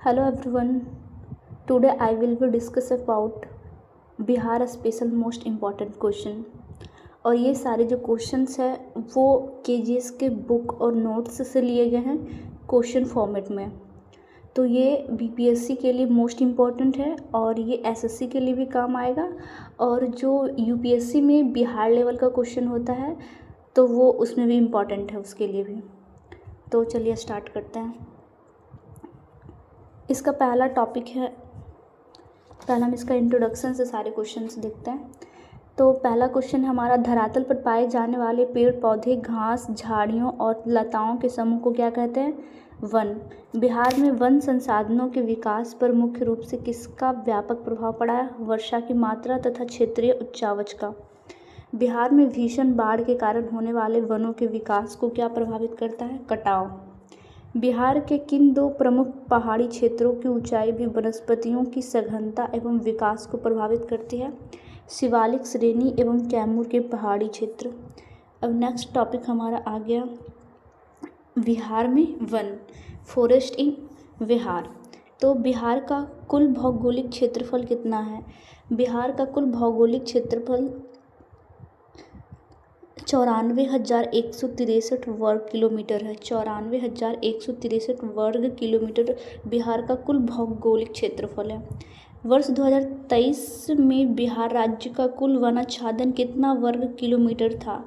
Hello everyone. Today I will be discuss about Bihar special most important question. और ये सारे जो क्वेश्चंस हैं वो केजीएस के बुक और नोट्स से लिए गए हैं क्वेश्चन फॉर्मेट में। तो ये बीपीएससी के लिए मोस्ट इम्पॉर्टेंट है और ये एसएससी के लिए भी काम आएगा। और जो यूपीएससी में बिहार लेवल का क्वेश्चन होता है तो वो उसमें भी इम्पॉर्टेंट है, उसके लिए भी। तो चलिए स्टार्ट करते हैं। इसका पहला टॉपिक है, पहला हम इसका इंट्रोडक्शन से सारे क्वेश्चंस देखते हैं। तो पहला क्वेश्चन हमारा, धरातल पर पाए जाने वाले पेड़ पौधे, घास, झाड़ियों और लताओं के समूह को क्या कहते हैं? वन। बिहार में वन संसाधनों के विकास पर मुख्य रूप से किसका व्यापक प्रभाव पड़ा है? वर्षा की मात्रा तथा क्षेत्रीय उच्चावच का। बिहार में भीषण बाढ़ के कारण होने वाले वनों के विकास को क्या प्रभावित करता है? कटाव। बिहार के किन दो प्रमुख पहाड़ी क्षेत्रों की ऊंचाई भी वनस्पतियों की सघनता एवं विकास को प्रभावित करती है? शिवालिक श्रेणी एवं कैमूर के पहाड़ी क्षेत्र। अब नेक्स्ट टॉपिक हमारा आ गया, बिहार में वन, फॉरेस्ट इन बिहार। तो बिहार का कुल भौगोलिक क्षेत्रफल कितना है? बिहार का कुल भौगोलिक क्षेत्रफल 94,163 वर्ग किलोमीटर है। 94,163 वर्ग किलोमीटर बिहार का कुल भौगोलिक क्षेत्रफल है। वर्ष 2023 में बिहार राज्य का कुल वनाच्छादन कितना वर्ग किलोमीटर था?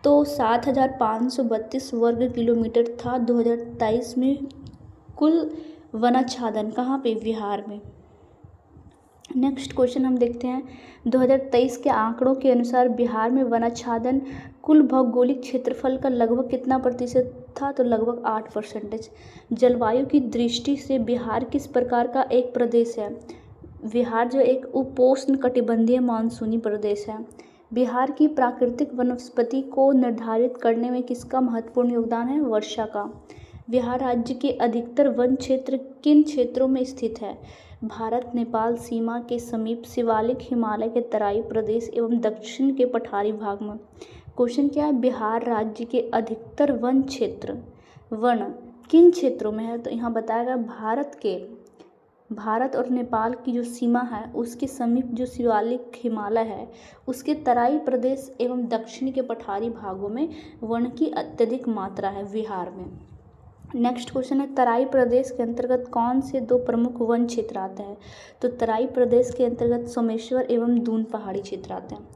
तो 7,532 वर्ग किलोमीटर था 2023 में कुल वनाच्छादन। कहाँ पे? बिहार में। नेक्स्ट क्वेश्चन हम देखते हैं, 2023 के आंकड़ों के अनुसार बिहार में वनाच्छादन कुल भौगोलिक क्षेत्रफल का लगभग कितना प्रतिशत था? तो लगभग 8%। जलवायु की दृष्टि से बिहार किस प्रकार का एक प्रदेश है? बिहार जो एक उपोष्ण कटिबंधीय मानसूनी प्रदेश है। बिहार की प्राकृतिक वनस्पति को निर्धारित करने में किसका महत्वपूर्ण योगदान है? वर्षा का। बिहार राज्य के अधिकतर वन क्षेत्र किन क्षेत्रों में स्थित है? भारत नेपाल सीमा के समीप, शिवालिक, हिमालय के तराई प्रदेश एवं दक्षिण के पठारी भाग में। क्वेश्चन क्या है? बिहार राज्य के अधिकतर वन क्षेत्र, वन किन क्षेत्रों में है? तो यहाँ बताया गया भारत और नेपाल की जो सीमा है उसके समीप जो शिवालिक हिमालय है उसके तराई प्रदेश एवं दक्षिण के पठारी भागों में वन की अत्यधिक मात्रा है बिहार में। नेक्स्ट क्वेश्चन है, तराई प्रदेश के अंतर्गत कौन से दो प्रमुख वन क्षेत्र आते हैं? तो तराई प्रदेश के अंतर्गत सोमेश्वर एवं दून पहाड़ी क्षेत्र आते हैं।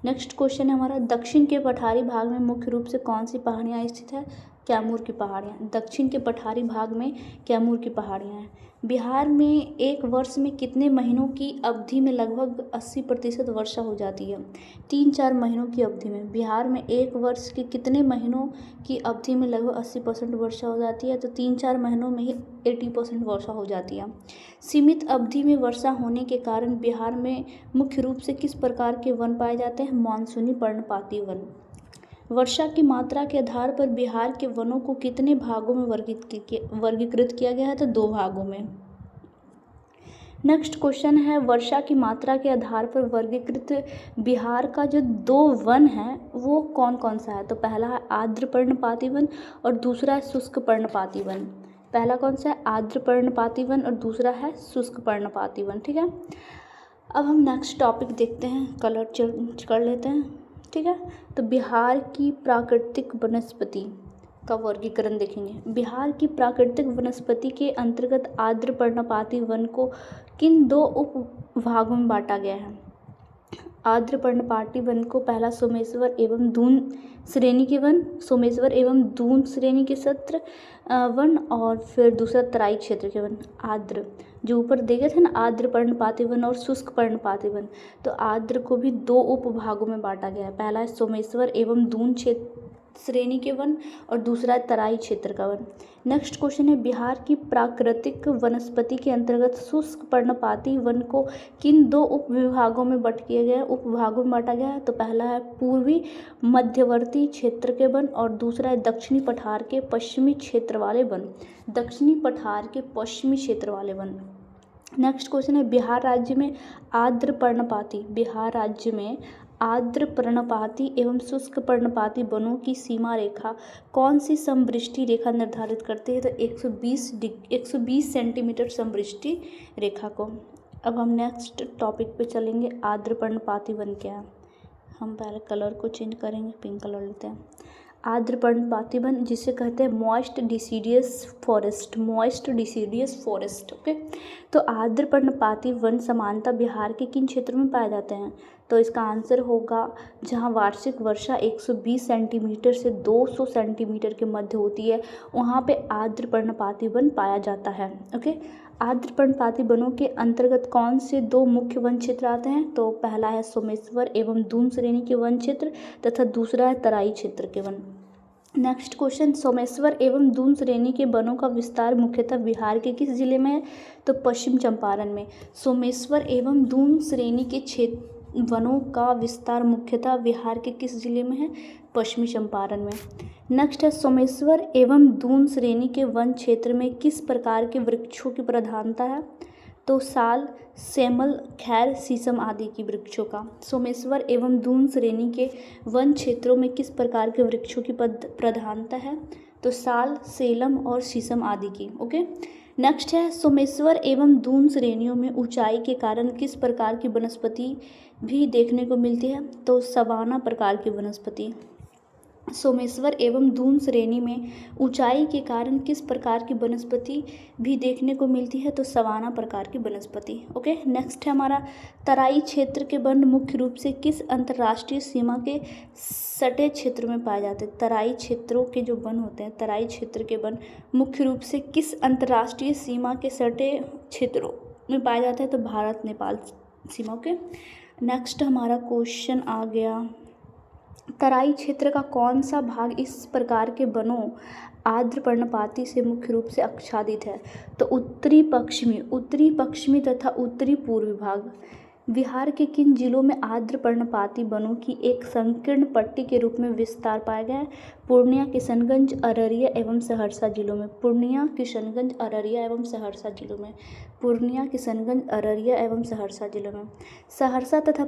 नेक्स्ट क्वेश्चन है हमारा, दक्षिण के पठारी भाग में मुख्य रूप से कौन सी पहाड़ियाँ स्थित है? कैमूर की पहाड़ियाँ। दक्षिण के पठारी भाग में कैमूर की पहाड़ियाँ हैं। बिहार में एक वर्ष में कितने महीनों की अवधि में लगभग 80% वर्षा हो जाती है? 3-4 महीनों की अवधि में। बिहार में एक वर्ष के कितने महीनों की अवधि में लगभग 80% वर्षा हो जाती है? तो 3-4 महीनों में ही 80% वर्षा हो जाती है। सीमित अवधि में वर्षा होने के कारण बिहार में मुख्य रूप से किस प्रकार के वन पाए जाते हैं? मानसूनी पर्णपाती वन। वर्षा की मात्रा के आधार पर बिहार के वनों को कितने भागों में वर्गीकृत किया गया है? तो 2 भागों में। नेक्स्ट क्वेश्चन है, वर्षा की मात्रा के आधार पर वर्गीकृत बिहार का जो 2 वन है वो कौन कौन सा है? तो पहला है आर्द्र पर्णपाती वन और दूसरा है शुष्क पर्णपाती वन। पहला कौन सा है? आर्द्र पर्णपाती वन और दूसरा है शुष्क पर्णपाती वन। ठीक है, अब हम नेक्स्ट टॉपिक देखते हैं, कलर चेंज कर लेते हैं। ठीक है, तो बिहार की प्राकृतिक वनस्पति का वर्गीकरण देखेंगे। बिहार की प्राकृतिक वनस्पति के अंतर्गत आर्द्र पर्णपाती वन को किन 2 उप भागों में बांटा गया है? आर्द्र पर्णपाती वन को पहला सोमेश्वर एवं दून श्रेणी के वन, सोमेश्वर एवं दून श्रेणी के सत्र वन, और फिर दूसरा तराई क्षेत्र के वन। आर्द्र जो ऊपर देखे थे ना, आर्द्र पर्णपाती वन और शुष्क पर्णपाती वन, तो आर्द्र को भी 2 उपभागों में बांटा गया है। पहला है सोमेश्वर एवं दून क्षेत्र श्रेणी के वन और दूसरा है तराई क्षेत्र का वन। नेक्स्ट क्वेश्चन है, बिहार की प्राकृतिक वनस्पति के अंतर्गत शुष्क पर्णपाती वन को किन 2 उप विभागों में उपभागों में बांटा गया है? तो पहला है पूर्वी मध्यवर्ती क्षेत्र के वन और दूसरा है दक्षिणी पठार के पश्चिमी क्षेत्र वाले वन। दक्षिणी पठार के पश्चिमी क्षेत्र वाले वन। नेक्स्ट क्वेश्चन है, बिहार राज्य में आर्द्र पर्णपाती एवं शुष्क पर्णपाती वनों की सीमा रेखा कौन सी समवृष्टि रेखा निर्धारित करती है? तो 120 सेंटीमीटर समवृष्टि रेखा को। अब हम नेक्स्ट टॉपिक पे चलेंगे, आर्द्र पर्णपाती वन क्या है। हम पहले कलर को चेंज करेंगे, पिंक कलर लेते हैं। आर्द्र पर्णपाती वन जिसे कहते हैं moist deciduous forest, moist deciduous forest. Okay, तो आर्द्र पर्णपाती वन सामान्यतः बिहार के किन क्षेत्रों में पाए जाते हैं? तो इसका आंसर होगा जहां वार्षिक वर्षा 120 सेंटीमीटर से 200 सेंटीमीटर के मध्य होती है, वहां पे आर्द्र पर्णपाती वन पाया जाता है। ओके, आर्द्र पर्णपाती वनों के अंतर्गत कौन से दो मुख्य वन क्षेत्र आते हैं? तो पहला है सोमेश्वर एवं दून श्रेणी के वन क्षेत्र तथा दूसरा है तराई क्षेत्र के वन। नेक्स्ट क्वेश्चन, सोमेश्वर एवं दून श्रेणी के वनों का विस्तार मुख्यतः बिहार के किस जिले में है? तो पश्चिम चंपारण में। सोमेश्वर एवं दून श्रेणी के वनों का विस्तार मुख्यतः बिहार के किस जिले में है? पश्चिमी चंपारण में। नेक्स्ट है, सोमेश्वर एवं दून श्रेणी के वन क्षेत्र में किस प्रकार के वृक्षों की प्रधानता है? तो साल, सेमल, खैर, शीशम आदि की वृक्षों का। सोमेश्वर एवं दून श्रेणी के वन क्षेत्रों में किस प्रकार के वृक्षों की प्रधानता है? तो साल, सेलम और शीशम आदि की। ओके, नेक्स्ट है, सोमेश्वर एवं दून श्रेणियों में ऊंचाई के कारण किस प्रकार की वनस्पति भी देखने को मिलती है? तो सवाना प्रकार की वनस्पति। सोमेश्वर एवं दून श्रेणी में ऊंचाई के कारण किस प्रकार की वनस्पति भी देखने को मिलती है? तो सवाना प्रकार की वनस्पति। ओके, नेक्स्ट है हमारा, तराई क्षेत्र के वन मुख्य रूप से किस अंतर्राष्ट्रीय सीमा के सटे क्षेत्र में पाए जाते हैं? तराई क्षेत्रों के जो वन होते हैं, तराई क्षेत्र के वन मुख्य रूप से किस अंतर्राष्ट्रीय सीमा के सटे क्षेत्रों में पाए जाते हैं? तो भारत नेपाल सीमा। ओके, नेक्स्ट हमारा क्वेश्चन आ गया, तराई क्षेत्र का कौन सा भाग इस प्रकार के वनों आर्द्र पर्णपाती से मुख्य रूप से आच्छादित है? तो उत्तरी पश्चिमी तथा उत्तरी पूर्वी भाग। बिहार के किन जिलों में आर्द्र पर्णपाती वनों की एक संकीर्ण पट्टी के रूप में विस्तार पाया गया है? पूर्णिया, किशनगंज, अररिया एवं सहरसा जिलों में। पूर्णिया, किशनगंज, अररिया एवं सहरसा जिलों में। पूर्णिया, किशनगंज, अररिया एवं सहरसा जिलों में। सहरसा तथा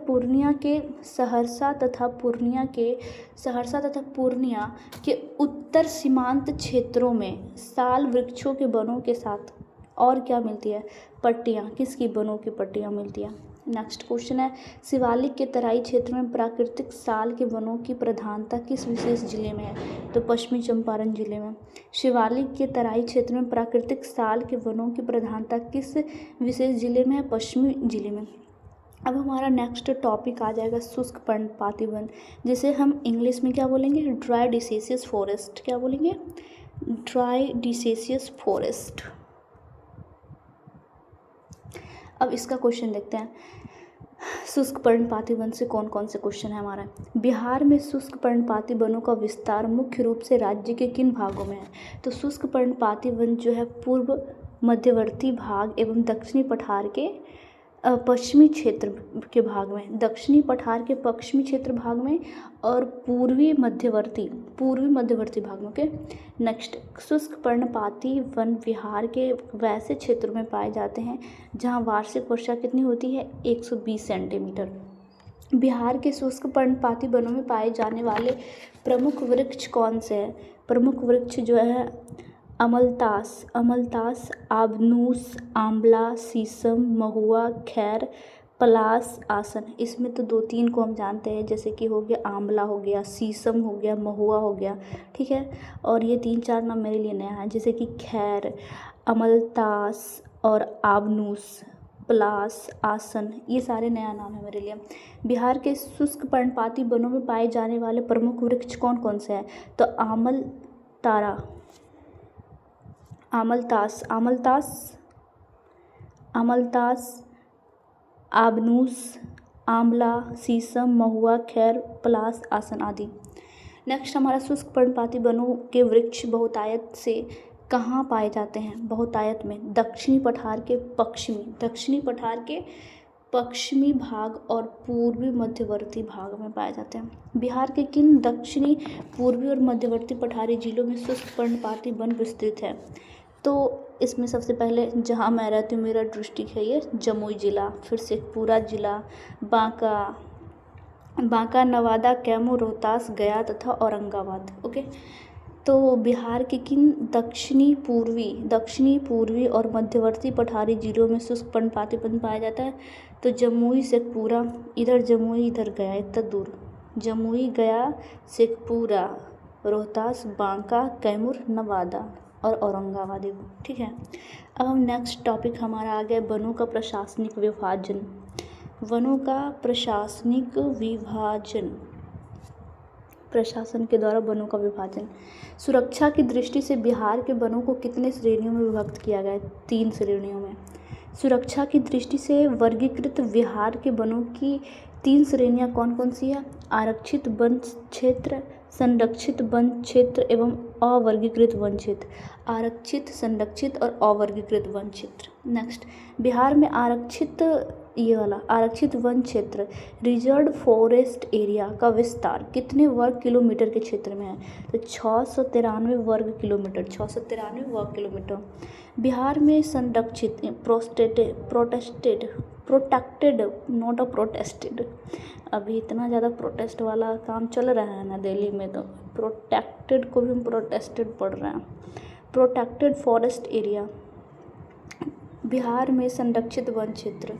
पूर्णिया के उत्तर सीमांत क्षेत्रों में साल वृक्षों के वनों के साथ और क्या मिलती है? पट्टियाँ। किसकी? वनों की पट्टियाँ मिलती हैं। नेक्स्ट क्वेश्चन है, शिवालिक के तराई क्षेत्र में प्राकृतिक साल के वनों की प्रधानता किस विशेष जिले में है? तो पश्चिमी चंपारण जिले में। शिवालिक के तराई क्षेत्र में प्राकृतिक साल के वनों की प्रधानता किस विशेष जिले में है? पश्चिमी जिले में। अब हमारा नेक्स्ट टॉपिक आ जाएगा शुष्क पर्णपाती वन, जिसे हम इंग्लिश में क्या बोलेंगे? Dry deciduous forest. क्या बोलेंगे? Dry deciduous forest. अब इसका क्वेश्चन देखते हैं, शुष्क पर्णपाती वन से कौन कौन से क्वेश्चन है हमारा। बिहार में शुष्क पर्णपाती वनों का विस्तार मुख्य रूप से राज्य के किन भागों में है? तो शुष्क पर्णपाती वन जो है पूर्व मध्यवर्ती भाग एवं दक्षिणी पठार के पश्चिमी क्षेत्र के भाग में, दक्षिणी पठार के पश्चिमी क्षेत्र भाग में और पूर्वी मध्यवर्ती भाग में। ओके, नेक्स्ट, शुष्क पर्णपाती वन बिहार के वैसे क्षेत्रों में पाए जाते हैं जहां वार्षिक वर्षा कितनी होती है? 120 सेंटीमीटर। बिहार के शुष्क पर्णपाती वनों में पाए जाने वाले प्रमुख वृक्ष कौन से हैं? प्रमुख वृक्ष जो है अमलतास, आबनूस, आंवला, शीशम, महुआ, खैर, पलास, आसन। इसमें तो 2-3 को हम जानते हैं, जैसे कि हो गया आंवला, हो गया शीशम, हो गया महुआ, हो गया, ठीक है। और ये 3-4 नाम मेरे लिए नया है, जैसे कि खैर, अमलतास और आबनूस, पलास, आसन, ये सारे नया नाम है मेरे लिए। बिहार के शुष्क पर्णपाती वनों में पाए जाने वाले प्रमुख वृक्ष कौन कौन से हैं? तो आमलतास, आबनूस, आंवला, शीशम, महुआ, खैर, पलास, आसन आदि। नेक्स्ट हमारा शुष्क पर्णपाती वनों के वृक्ष बहुतायत से कहाँ पाए जाते हैं? बहुतायत में दक्षिणी पठार के पश्चिमी भाग और पूर्वी मध्यवर्ती भाग में पाए जाते हैं। बिहार के किन दक्षिणी, पूर्वी और मध्यवर्ती पठारी जिलों में शुष्क पर्णपाती वन विस्तृत है? तो इसमें सबसे पहले जहाँ मैं रहती हूँ, मेरा डिस्ट्रिक्ट है ये जमुई जिला, फिर शेखपुरा जिला, बांका, बांका, नवादा, कैमूर, रोहतास, गया तथा औरंगाबाद। ओके, तो बिहार के किन दक्षिणी पूर्वी और मध्यवर्ती पठारी जिलों में शुष्क पर्णपातीपन पाया जाता है? तो जमुई, शेखपुरा, इधर जमुई इधर गया, इतना दूर, जमुई, गया, शेखपुरा, रोहतास, बांका, कैमूर, नवादा और औरंगाबाद। ठीक है, अब हम नेक्स्ट टॉपिक हमारा आ गया वनों का प्रशासनिक विभाजन। वनों का प्रशासनिक विभाजन, प्रशासन के द्वारा वनों का विभाजन। सुरक्षा की दृष्टि से बिहार के वनों को कितने श्रेणियों में विभक्त किया गया है? 3 श्रेणियों में। सुरक्षा की दृष्टि से वर्गीकृत बिहार के वनों की 3 श्रेणियां कौन कौन सी है? आरक्षित वन क्षेत्र, संरक्षित वन क्षेत्र एवं अवर्गीकृत वन क्षेत्र। आरक्षित, संरक्षित और अवर्गीकृत वन क्षेत्र। नेक्स्ट, बिहार में आरक्षित, ये वाला आरक्षित वन क्षेत्र रिजर्व फॉरेस्ट एरिया का विस्तार कितने वर्ग किलोमीटर के क्षेत्र में है? तो 693 वर्ग किलोमीटर, 693 वर्ग किलोमीटर। बिहार में संरक्षित, प्रोटेक्टेड नॉट अ प्रोटेस्टेड, अभी इतना ज़्यादा प्रोटेस्ट वाला काम चल रहा है ना दिल्ली में, तो प्रोटेक्टेड को भी हम प्रोटेस्टेड पढ़ रहे हैं। प्रोटेक्टेड फॉरेस्ट एरिया, बिहार में संरक्षित वन क्षेत्र।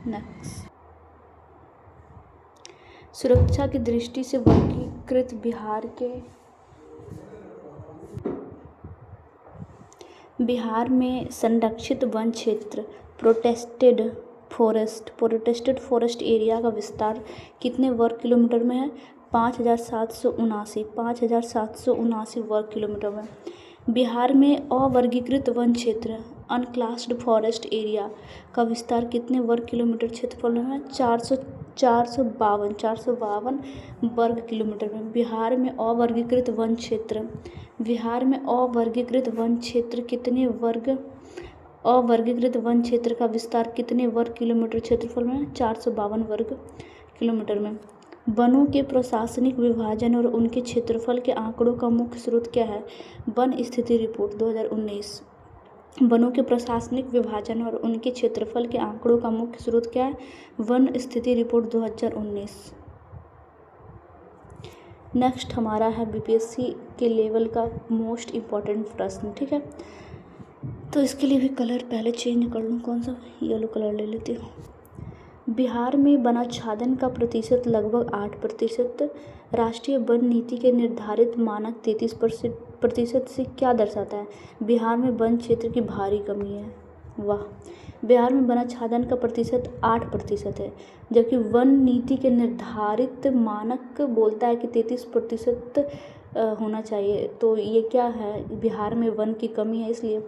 नेक्स्ट, सुरक्षा की दृष्टि से वर्गीकृत बिहार में संरक्षित वन क्षेत्र प्रोटेक्टेड फॉरेस्ट एरिया का विस्तार कितने वर्ग किलोमीटर में है? 5,779 वर्ग किलोमीटर में। बिहार में अवर्गीकृत वन क्षेत्र अनक्लास्ड फॉरेस्ट एरिया का विस्तार कितने वर्ग किलोमीटर क्षेत्रफल में है? 452 वर्ग किलोमीटर में। बिहार में अवर्गीकृत वन क्षेत्र अवर्गीकृत वन क्षेत्र का विस्तार कितने वर्ग किलोमीटर क्षेत्रफल में है? 452 वर्ग किलोमीटर में। वनों के प्रशासनिक विभाजन और उनके क्षेत्रफल के आंकड़ों का मुख्य स्रोत क्या है? वन स्थिति रिपोर्ट 2019। वनों के प्रशासनिक विभाजन और उनके क्षेत्रफल के आंकड़ों का मुख्य स्रोत क्या है? वन स्थिति रिपोर्ट 2019। नेक्स्ट हमारा है बीपीएससी के लेवल का मोस्ट इम्पॉर्टेंट प्रश्न। ठीक है, तो इसके लिए भी कलर पहले चेंज कर लूँ, कौन सा, येलो कलर ले लेती हूँ। बिहार में वनाच्छादन का प्रतिशत लगभग 8%। राष्ट्रीय वन नीति के निर्धारित मानक 33% से क्या दर्शाता है? बिहार में वन क्षेत्र की भारी कमी है। वाह, बिहार में वनाच्छादन का प्रतिशत 8% है, जबकि वन नीति के निर्धारित मानक बोलता है कि 33% होना चाहिए। तो ये क्या है? बिहार में वन की कमी है, इसलिए।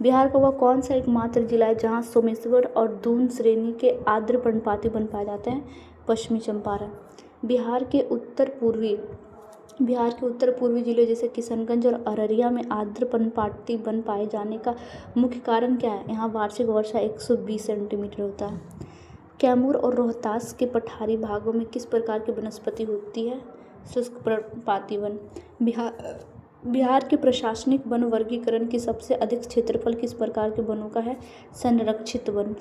बिहार का वह कौन सा एकमात्र जिला है जहाँ सोमेश्वर और दून श्रेणी के आर्द्र पर्णपाती वन पाए जाते हैं? पश्चिमी चंपारण। बिहार के उत्तर पूर्वी जिले जैसे किशनगंज और अररिया में आर्द्र पर्णपाती वन पाए जाने का मुख्य कारण क्या है? यहाँ वार्षिक वर्षा 120 सेंटीमीटर होता है। कैमूर और रोहतास के पठारी भागों में किस प्रकार की वनस्पति होती है? शुष्क पर्णपाती वन। बिहार के प्रशासनिक वन वर्गीकरण की सबसे अधिक क्षेत्रफल किस प्रकार के वनों का है? संरक्षित वन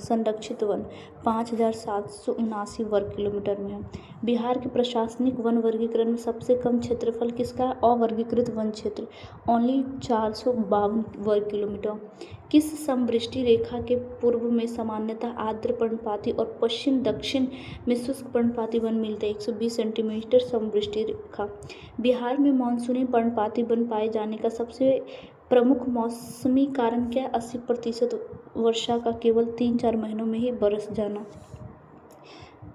5,779 वर्ग किलोमीटर में है। बिहार के प्रशासनिक वन वर्गीकरण में सबसे कम क्षेत्रफल किसका है? अवर्गीकृत वन क्षेत्र, ओनली 452 वर्ग किलोमीटर। किस समवृष्टि रेखा के पूर्व में सामान्यतः आर्द्र पर्णपाती और पश्चिम दक्षिण में शुष्क पर्णपाती वन मिलते हैं? 120 सेंटीमीटर समवृष्टि रेखा। बिहार में मानसूनी पर्णपाती वन पाए जाने का सबसे प्रमुख मौसमी कारण क्या है? 80% वर्षा का केवल 3-4 महीनों में ही बरस जाना।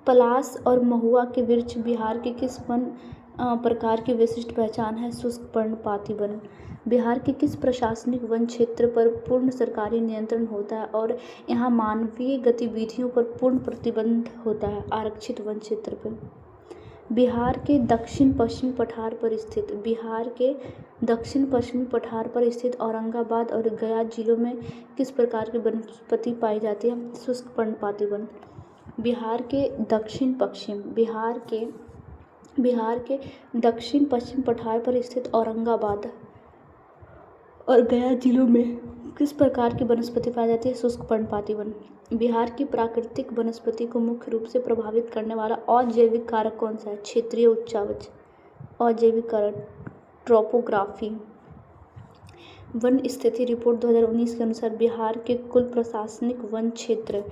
पलाश और महुआ के वृक्ष बिहार के किस वन प्रकार की विशिष्ट पहचान है? शुष्क पर्णपाती वन। बिहार के किस प्रशासनिक वन क्षेत्र पर पूर्ण सरकारी नियंत्रण होता है और यहाँ मानवीय गतिविधियों पर पूर्ण प्रतिबंध होता है? आरक्षित वन क्षेत्र पर। बिहार के दक्षिण पश्चिमी पठार पर स्थित औरंगाबाद और गया जिलों में किस प्रकार की वनस्पति पाई जाती है? शुष्क पर्णपाती वन। बिहार के दक्षिण पश्चिम पठार पर स्थित औरंगाबाद और गया जिलों में किस प्रकार की वनस्पति पाई जाती है? शुष्क पर्णपाती वन। बिहार की प्राकृतिक वनस्पति को मुख्य रूप से प्रभावित करने वाला अजैविक कारक कौन सा है? क्षेत्रीय उच्चावच। अजैविक कारक ट्रोपोग्राफी। वन स्थिति रिपोर्ट 2019 के अनुसार बिहार के कुल प्रशासनिक वन क्षेत्र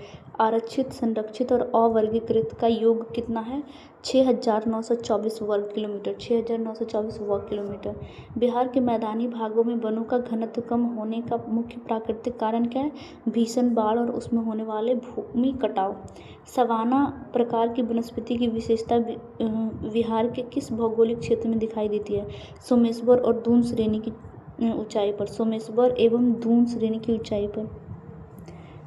आरक्षित, संरक्षित और अवर्गीकृत का योग कितना है? 6,924 वर्ग किलोमीटर। 6,924 वर्ग किलोमीटर। बिहार के मैदानी भागों में वनों का घनत्व कम होने का मुख्य प्राकृतिक कारण क्या है? भीषण बाढ़ और उसमें होने वाले भूमि कटाव। सवाना प्रकार की वनस्पति की विशेषता बिहार के किस भौगोलिक क्षेत्र में दिखाई देती है? सोमेश्वर और दून श्रेणी की ऊंचाई पर। सोमेश्वर एवं दून श्रेणी की ऊंचाई पर।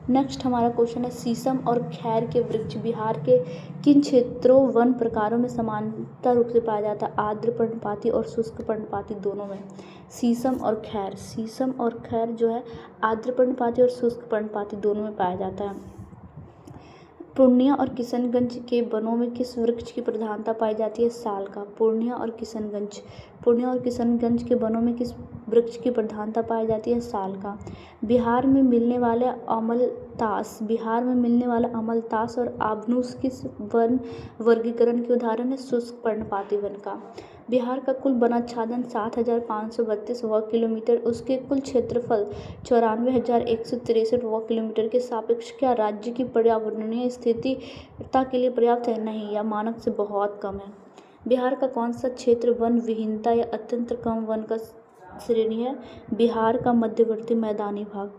नेक्स्ट हमारा क्वेश्चन है, शीशम और खैर के वृक्ष बिहार के किन क्षेत्रों वन प्रकारों में समानता रूप से पाया जाता है? आर्द्र पर्णपाती और शुष्क पर्णपाती दोनों में। शीशम और खैर जो है आर्द्र पर्णपाती और शुष्क पर्णपाती दोनों में पाया जाता है। पूर्णिया और किशनगंज के वनों में किस वृक्ष की प्रधानता पाई जाती है? साल का। पूर्णिया और किशनगंज के वनों में किस वृक्ष की प्रधानता पाई जाती है? साल का। बिहार में मिलने वाला अमलतास और आबनूस किस वन वर्गीकरण के उदाहरण है? शुष्क पर्णपाती वन का। बिहार का कुल वनाच्छादन 7,532 वर्ग किलोमीटर, उसके कुल क्षेत्रफल 94,163 वर्ग किलोमीटर के सापेक्ष क्या राज्य की पर्यावरणीय स्थिरता के लिए पर्याप्त है? नहीं, यह मानक से बहुत कम है। बिहार का कौन सा क्षेत्र वन विहीनता या अत्यंत कम वन का श्रेणी है? बिहार का मध्यवर्ती मैदानी भाग।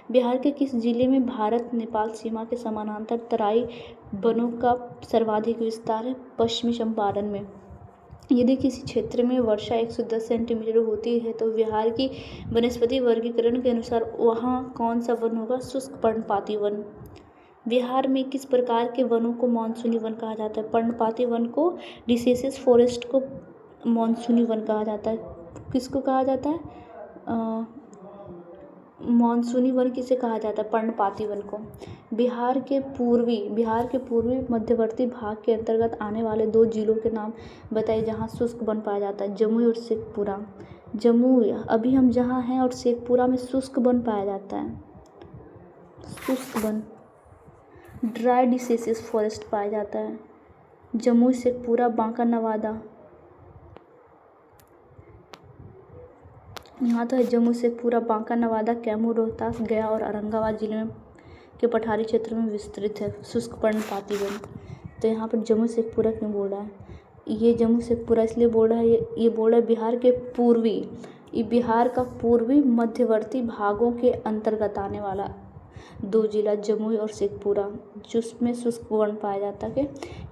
बिहार के किस जिले में भारत नेपाल सीमा के समानांतर तराई वनों का सर्वाधिक विस्तार है? पश्चिमी चंपारण में। यदि किसी क्षेत्र में वर्षा 110 सेंटीमीटर होती है तो बिहार की वनस्पति वर्गीकरण के अनुसार वहाँ कौन सा वन होगा? शुष्क पर्णपाती वन। बिहार में किस प्रकार के वनों को मानसूनी वन कहा जाता है? पर्णपाती वन को डिसिडियस फॉरेस्ट को मानसूनी वन कहा जाता है। किसको कहा जाता है? मानसूनी वन किसे कहा जाता है? पर्णपाती वन को। बिहार के पूर्वी मध्यवर्ती भाग के अंतर्गत आने वाले दो जिलों के नाम बताइए जहाँ शुष्क वन पाया जाता है। जमुई और शेखपुरा। जमुई अभी हम जहाँ हैं और शेखपुरा में शुष्क वन पाया जाता है। शुष्क वन ड्राई डिसिडियस फॉरेस्ट पाया जाता है। जमुई, शेखपुरा, बांका, नवादा, यहाँ तो है जम्मू से पूरा बांका, नवादा, कैमूर, रोहतास, गया और औरंगाबाद जिले में के पठारी क्षेत्र में विस्तृत है शुष्क पर्णपाती वन। तो यहाँ पर जम्मू शेखपुरा क्यों बोल रहा है? ये जम्मू शेखपुरा इसलिए बोल रहा है, ये बोल रहा है बिहार का पूर्वी मध्यवर्ती भागों के अंतर्गत आने वाला दो जिला जमुई और शेखपुरा जिसमें शुष्क वन पाया जाता है।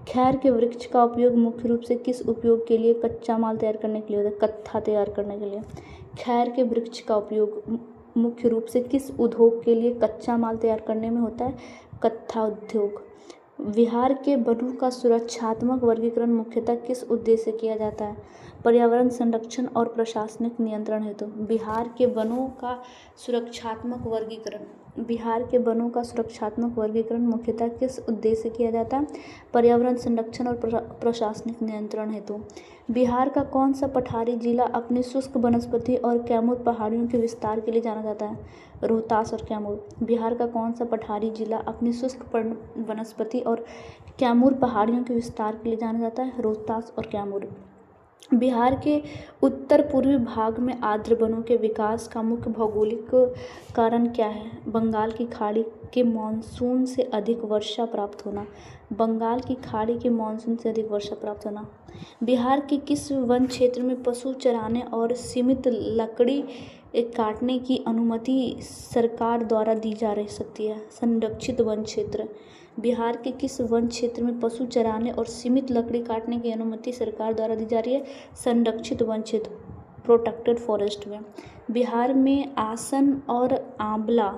खैर के वृक्ष का उपयोग मुख्य रूप से किस उपयोग के लिए? कच्चा माल तैयार करने के लिए होता है। कत्था तैयार करने के लिए। खैर के वृक्ष का उपयोग मुख्य रूप से किस उद्योग के लिए कच्चा माल तैयार करने में होता है? कत्था उद्योग। बिहार के वनों का सुरक्षात्मक वर्गीकरण मुख्यतः किस उद्देश्य से किया जाता है? पर्यावरण संरक्षण और प्रशासनिक नियंत्रण हेतु। बिहार के वनों का सुरक्षात्मक वर्गीकरण मुख्यतः किस उद्देश्य से किया जाता है? पर्यावरण संरक्षण और प्रशासनिक नियंत्रण हेतु। बिहार का कौन सा पठारी जिला अपनी शुष्क वनस्पति और कैमूर पहाड़ियों के विस्तार के लिए जाना जाता है? रोहतास और कैमूर। बिहार का कौन सा पठारी जिला अपनी शुष्क वनस्पति और कैमूर पहाड़ियों के विस्तार के लिए जाना जाता है? रोहतास और कैमूर। बिहार के उत्तर पूर्वी भाग में आर्द्र वनों के विकास का मुख्य भौगोलिक कारण क्या है? बंगाल की खाड़ी के मानसून से अधिक वर्षा प्राप्त होना। बिहार के किस वन क्षेत्र में पशु चराने और सीमित लकड़ी काटने की अनुमति सरकार द्वारा दी जा सकती है? संरक्षित वन क्षेत्र। बिहार के किस वन क्षेत्र में पशु चराने और सीमित लकड़ी काटने की अनुमति सरकार द्वारा दी जा रही है? संरक्षित वन क्षेत्र, प्रोटेक्टेड फॉरेस्ट में। बिहार में आसन और आंवला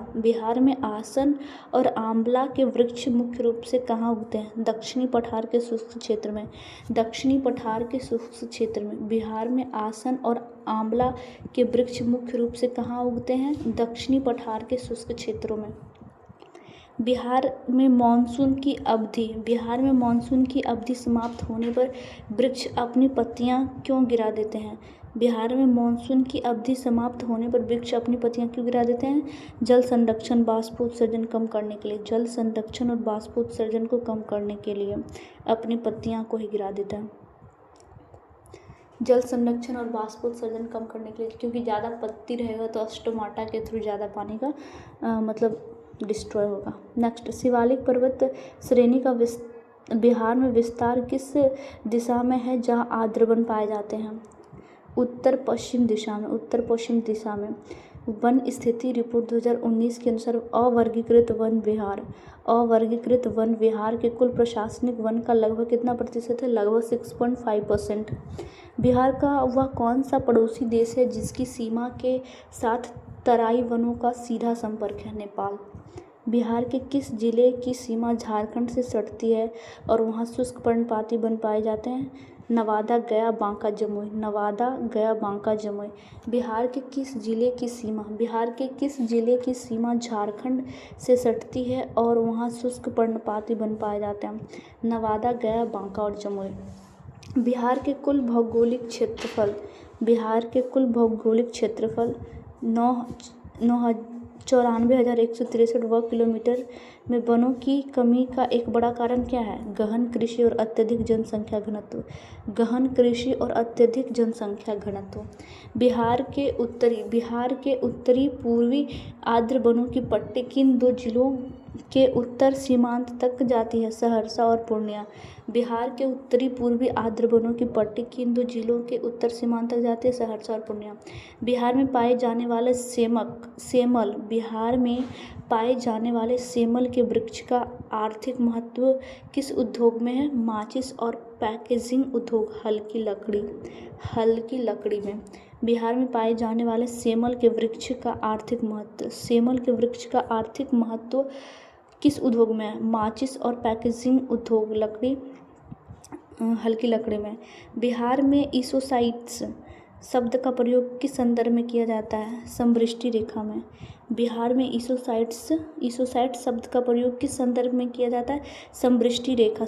के वृक्ष मुख्य रूप से कहाँ उगते हैं? दक्षिणी पठार के शुष्क क्षेत्र में। बिहार में आसन और आंवला के वृक्ष मुख्य रूप से कहाँ उगते हैं? दक्षिणी पठार के शुष्क क्षेत्रों में। बिहार में मानसून की अवधि समाप्त होने पर वृक्ष अपनी पत्तियां क्यों गिरा देते हैं? बिहार में मानसून की अवधि समाप्त होने पर वृक्ष अपनी पत्तियां क्यों गिरा देते हैं? जल संरक्षण, बाष्पोत्सर्जन कम करने के लिए। जल संरक्षण और बाष्पोत्सर्जन को कम करने के लिए अपनी पत्तियां को ही गिरा देता है। जल संरक्षण और बाष्पोत्सर्जन कम करने के लिए, क्योंकि ज़्यादा पत्ती रहेगा तो स्टोमाटा के थ्रू ज़्यादा पानी का डिस्ट्रॉय होगा। नेक्स्ट, शिवालिक पर्वत श्रेणी का बिहार में विस्तार किस दिशा में है जहाँ आर्द्र वन पाए जाते हैं? उत्तर पश्चिम दिशा में। उत्तर पश्चिम दिशा में। वन स्थिति रिपोर्ट 2019 के अनुसार अवर्गीकृत वन विहार के कुल प्रशासनिक वन का लगभग कितना प्रतिशत है? लगभग 6.5%। बिहार का वह कौन सा पड़ोसी देश है जिसकी सीमा के साथ तराई वनों का सीधा संपर्क है? नेपाल। बिहार के किस जिले की सीमा झारखंड से सटती है और वहाँ शुष्क पर्णपाती वन पाए जाते हैं? नवादा, गया, बांका, जमुई। नवादा, गया, बांका, जमुई। बिहार के किस जिले की सीमा झारखंड से सटती है और वहाँ शुष्क पर्णपाती वन पाए जाते हैं? नवादा, गया, बांका और जमुई। बिहार के कुल भौगोलिक क्षेत्रफल 94,163 वर्ग किलोमीटर में वनों की कमी का एक बड़ा कारण क्या है? गहन कृषि और अत्यधिक जनसंख्या घनत्व। बिहार के उत्तरी पूर्वी आर्द्र वनों की पट्टी किन दो जिलों के उत्तर सीमांत तक जाती है? सहरसा और पूर्णिया। बिहार के उत्तरी पूर्वी आर्द्र वनों की पट्टी किन दो जिलों के उत्तर सीमांत तक जाती है? सहरसा और पूर्णिया। बिहार में पाए जाने वाले सेमल के वृक्ष का आर्थिक महत्व किस उद्योग में है? माचिस और पैकेजिंग उद्योग। हल्की लकड़ी में। बिहार में पाए जाने वाले सेमल के वृक्ष का आर्थिक महत्व किस उद्योग में है? माचिस और पैकेजिंग उद्योग। हल्की लकड़ी में। बिहार में ईसोसाइट्स शब्द का प्रयोग किस संदर्भ में किया जाता है? समवृष्टि रेखा में। बिहार में ईसोसाइट शब्द का प्रयोग किस संदर्भ में किया जाता है? समवृष्टि रेखा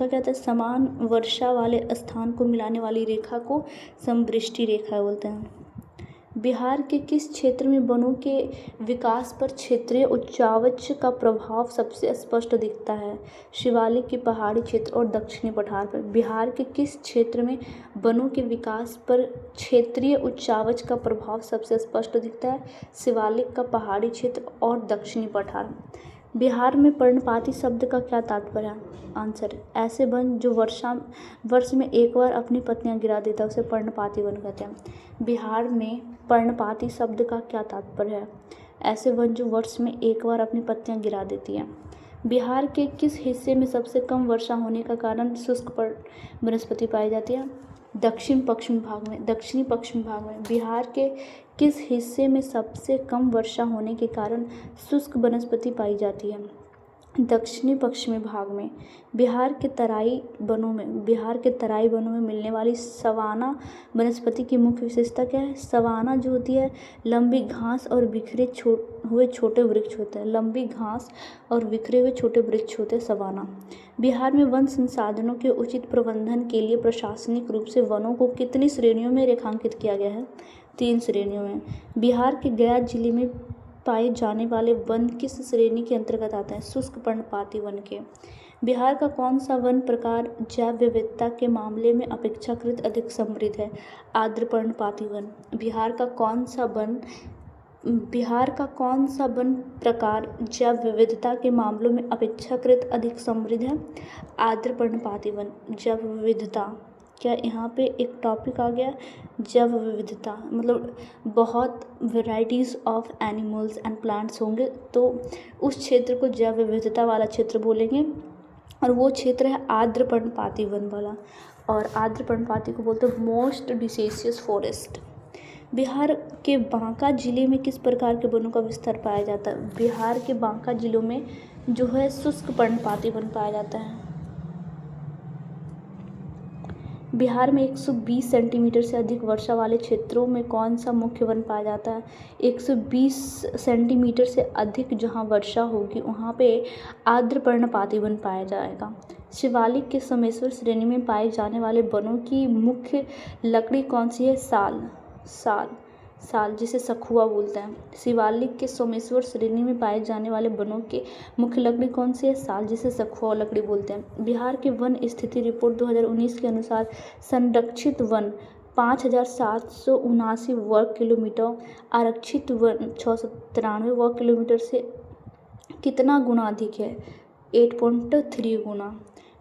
क्या होता है? समान वर्षा वाले स्थान को मिलाने वाली रेखा को समवृष्टि रेखा बोलते हैं। बिहार के किस क्षेत्र में वनों के विकास पर क्षेत्रीय उच्चावच का प्रभाव सबसे स्पष्ट दिखता है? शिवालिक के पहाड़ी क्षेत्र और दक्षिणी पठार पर। बिहार के किस क्षेत्र में वनों के विकास पर क्षेत्रीय उच्चावच का प्रभाव सबसे स्पष्ट दिखता है? शिवालिक का पहाड़ी क्षेत्र और दक्षिणी पठार। बिहार में पर्णपाती शब्द का क्या तात्पर्य है? आंसर, ऐसे वन जो वर्ष में एक बार अपनी पत्तियां गिरा देता है उसे पर्णपाती वन कहते हैं। बिहार में पर्णपाती शब्द का क्या तात्पर्य है? ऐसे वन जो वर्ष में एक बार अपनी पत्तियां गिरा देती हैं। बिहार के किस हिस्से में सबसे कम वर्षा होने का कारण शुष्क वनस्पति पाई जाती है? दक्षिणी पश्चिमी भाग में। बिहार के किस हिस्से में सबसे कम वर्षा होने के कारण शुष्क वनस्पति पाई जाती है? दक्षिणी पश्चिमी भाग में। बिहार के तराई वनों में मिलने वाली सवाना वनस्पति की मुख्य विशेषता क्या है? सवाना जो होती है लंबी घास और बिखरे हुए छोटे वृक्ष होते हैं सवाना। बिहार में वन संसाधनों के उचित प्रबंधन के लिए प्रशासनिक रूप से वनों को कितनी श्रेणियों में रेखांकित किया गया है? 3 श्रेणियों में। बिहार के गया जिले में पाए जाने वाले वन किस श्रेणी के अंतर्गत आता है? शुष्क पर्णपाती वन के। बिहार का कौन सा वन प्रकार जैव विविधता के मामले में अपेक्षाकृत अधिक समृद्ध है? आर्द्र पर्णपाती वन। बिहार का कौन सा वन प्रकार जैव विविधता के मामलों में अपेक्षाकृत अधिक समृद्ध है? आर्द्र पर्णपाती वन। जैव विविधता, क्या यहाँ पे एक टॉपिक आ गया? जैव विविधता मतलब बहुत varieties of animals and plants होंगे तो उस क्षेत्र को जैव विविधता वाला क्षेत्र बोलेंगे और वो क्षेत्र है आर्द्र पर्णपाती वन वाला। और आर्द्र पर्णपाती को बोलते हैं मोस्ट डिसीशियस फॉरेस्ट। बिहार के बांका जिले में किस प्रकार के वनों का विस्तार पाया जाता है? बिहार के बांका जिलों में जो है शुष्क पर्णपाती वन पाया जाता है। बिहार में 120 सेंटीमीटर से अधिक वर्षा वाले क्षेत्रों में कौन सा मुख्य वन पाया जाता है? 120 सेंटीमीटर से अधिक जहाँ वर्षा होगी वहाँ पे आर्द्र पर्णपाती वन पाया जाएगा। शिवालिक के सोमेश्वर श्रेणी में पाए जाने वाले वनों की मुख्य लकड़ी कौन सी है? साल, जिसे सखुआ बोलते हैं। शिवालिक के सोमेश्वर श्रेणी में पाए जाने वाले वनों के मुख्य लकड़ी कौन सी है? साल, जिसे सखुआ लकड़ी बोलते हैं। बिहार के वन स्थिति रिपोर्ट 2019 के अनुसार संरक्षित वन 5,779 वर्ग किलोमीटर, आरक्षित वन 693 वर्ग किलोमीटर से कितना गुना अधिक है? 8.3 गुना।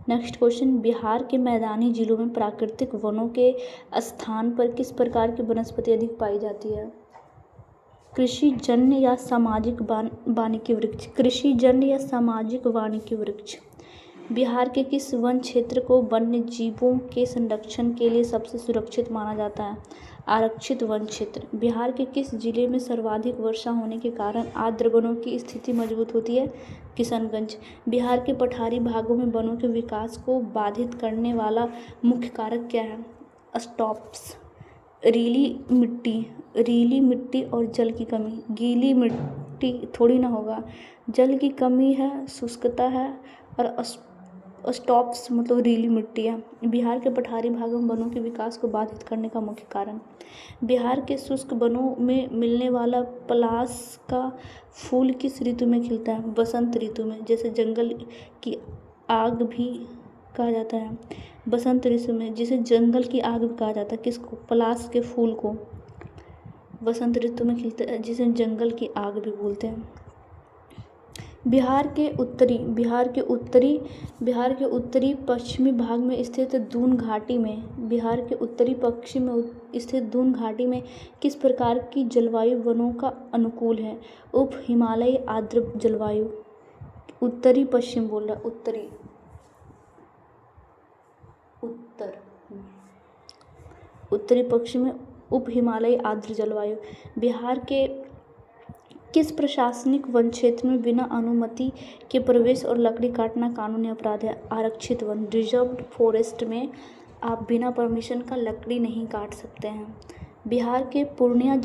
नेक्स्ट क्वेश्चन, बिहार के मैदानी जिलों में प्राकृतिक वनों के स्थान पर किस प्रकार की वनस्पति अधिक पाई जाती है? कृषिजन्य या सामाजिक वानिकी वृक्ष। कृषिजन्य या सामाजिक वानिकी वृक्ष। बिहार के किस वन क्षेत्र को वन्य जीवों के संरक्षण के लिए सबसे सुरक्षित माना जाता है? आरक्षित वन क्षेत्र। बिहार के किस जिले में सर्वाधिक वर्षा होने के कारण आर्द्र वनों की स्थिति मजबूत होती है? किशनगंज। बिहार के पठारी भागों में वनों के विकास को बाधित करने वाला मुख्य कारक क्या है? स्टॉप्स, रीली मिट्टी और जल की कमी। गीली मिट्टी थोड़ी ना होगा, जल की कमी है, शुष्कता है, और स्टॉप्स मतलब रीली मिट्टी है। बिहार के पठारी भागों में वनों के विकास को बाधित करने का मुख्य कारण। बिहार के शुष्क वनों में मिलने वाला पलाश का फूल किस ऋतु में खिलता है? बसंत ऋतु में, जैसे जंगल की आग भी कहा जाता है। बसंत ऋतु में, जिसे जंगल की आग भी कहा जाता है। किसको? पलाश के फूल को बसंत ऋतु में खिलता है, जिसे जंगल की आग भी बोलते हैं। बिहार के उत्तरी पश्चिमी भाग में स्थित दून घाटी में किस प्रकार की जलवायु वनों का अनुकूल है? उप हिमालयी आर्द्र जलवायु। उत्तरी पश्चिम बोल रहा, उत्तरी पश्चिम में उप हिमालयी आर्द्र जलवायु। बिहार के किस प्रशासनिक वन क्षेत्र में बिना अनुमति के प्रवेश और लकड़ी काटना कानूनी अपराध है? आरक्षित वन। रिजर्व्ड फॉरेस्ट में आप बिना परमिशन का लकड़ी नहीं काट सकते हैं। बिहार के पूर्णिया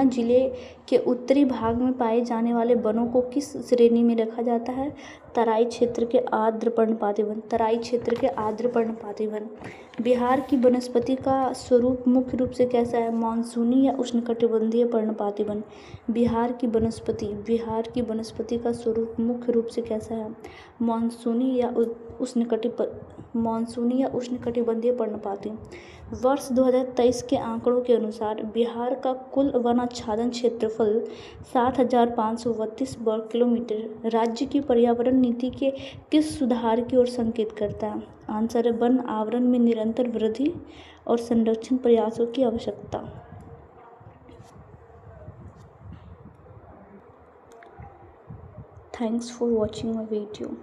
जिले के उत्तरी भाग में पाए जाने वाले वनों को किस श्रेणी में रखा जाता है? तराई क्षेत्र के आर्द्र पर्णपाती वन। बिहार की वनस्पति का स्वरूप मुख्य रूप से कैसा है? मानसूनी या उष्णकटिबंधीय पर्णपाती वन। बिहार की वनस्पति का स्वरूप मुख्य रूप से कैसा है? मानसूनी या उष्णकटिबंधीय पर्णपाती। वर्ष 2023 के आंकड़ों के अनुसार बिहार का कुल वनाच्छादन क्षेत्रफल 7,532 वर्ग किलोमीटर राज्य की पर्यावरण नीति के किस सुधार की ओर संकेत करता है? आंसर है वन आवरण में निरंतर वृद्धि और संरक्षण प्रयासों की आवश्यकता। Thanks for watching my video.